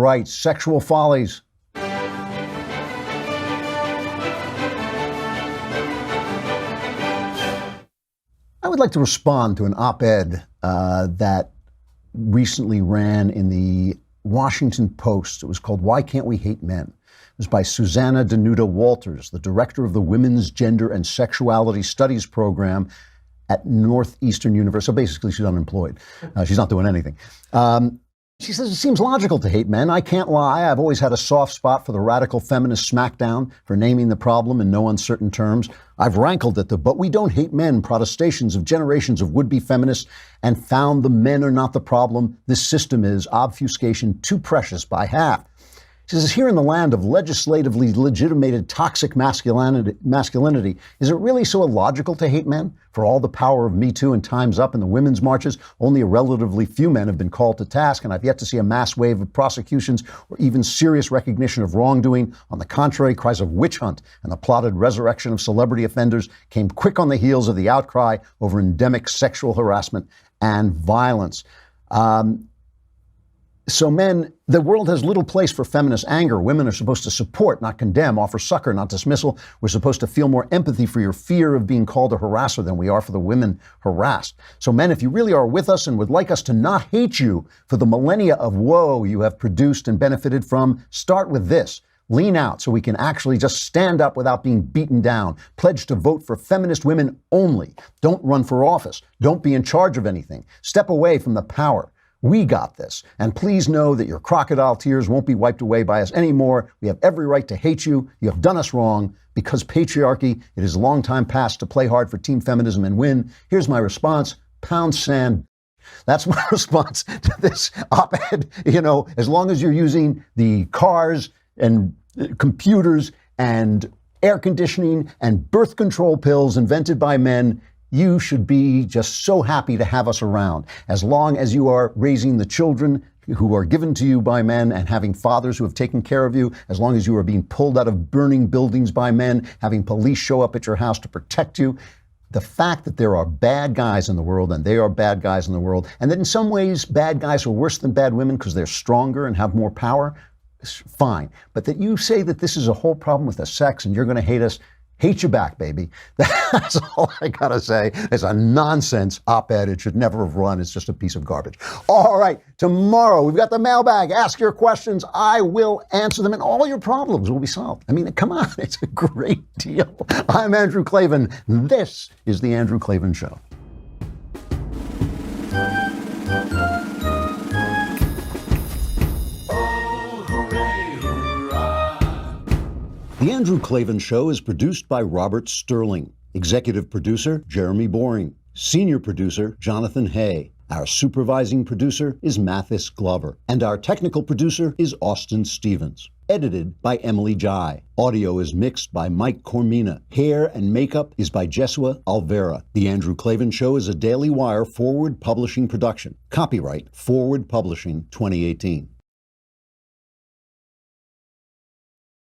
right, sexual follies. I would like to respond to an op-ed that recently ran in the Washington Post. It was called "Why Can't We Hate Men?" It was by Susanna Danuta Walters, the director of the Women's Gender and Sexuality Studies program at Northeastern University. So basically, she's unemployed. She's not doing anything. She says, it seems logical to hate men. I can't lie. I've always had a soft spot for the radical feminist smackdown, for naming the problem in no uncertain terms. I've rankled at the "but we don't hate men" protestations of generations of would-be feminists and found the men are not the problem. This system is obfuscation too precious by half. She says, here in the land of legislatively legitimated toxic masculinity, is it really so illogical to hate men? For all the power of Me Too and Time's Up and the women's marches, only a relatively few men have been called to task, and I've yet to see a mass wave of prosecutions or even serious recognition of wrongdoing. On the contrary, cries of witch hunt and the plotted resurrection of celebrity offenders came quick on the heels of the outcry over endemic sexual harassment and violence. So men, the world has little place for feminist anger. Women are supposed to support, not condemn, offer succor, not dismissal. We're supposed to feel more empathy for your fear of being called a harasser than we are for the women harassed. So men, if you really are with us and would like us to not hate you for the millennia of woe you have produced and benefited from, start with this. Lean out so we can actually just stand up without being beaten down. Pledge to vote for feminist women only. Don't run for office. Don't be in charge of anything. Step away from the power. We got this. And please know that your crocodile tears won't be wiped away by us anymore. We have every right to hate you. You have done us wrong. Because patriarchy, it is a long time past to play hard for team feminism and win. Here's my response. Pound sand. That's my response to this op-ed. You know, as long as you're using the cars and computers and air conditioning and birth control pills invented by men, you should be just so happy to have us around. As long as you are raising the children who are given to you by men and having fathers who have taken care of you, as long as you are being pulled out of burning buildings by men, having police show up at your house to protect you, the fact that there are bad guys in the world, and they are bad guys in the world, and that in some ways bad guys are worse than bad women because they're stronger and have more power, is fine. But that you say that this is a whole problem with the sex and you're going to hate us, hate you back, baby. That's all I gotta say. It's a nonsense op-ed. It should never have run. It's just a piece of garbage. All right, tomorrow we've got the mailbag. Ask your questions. I will answer them, and all your problems will be solved. I mean, come on, it's a great deal. I'm Andrew Klavan. This is The Andrew Klavan Show. The Andrew Klavan Show is produced by Robert Sterling. Executive producer, Jeremy Boring. Senior producer, Jonathan Hay. Our supervising producer is Mathis Glover. And our technical producer is Austin Stevens. Edited by Emily Jai. Audio is mixed by Mike Cormina. Hair and makeup is by Jesua Alvera. The Andrew Klavan Show is a Daily Wire Forward Publishing production. Copyright Forward Publishing 2018.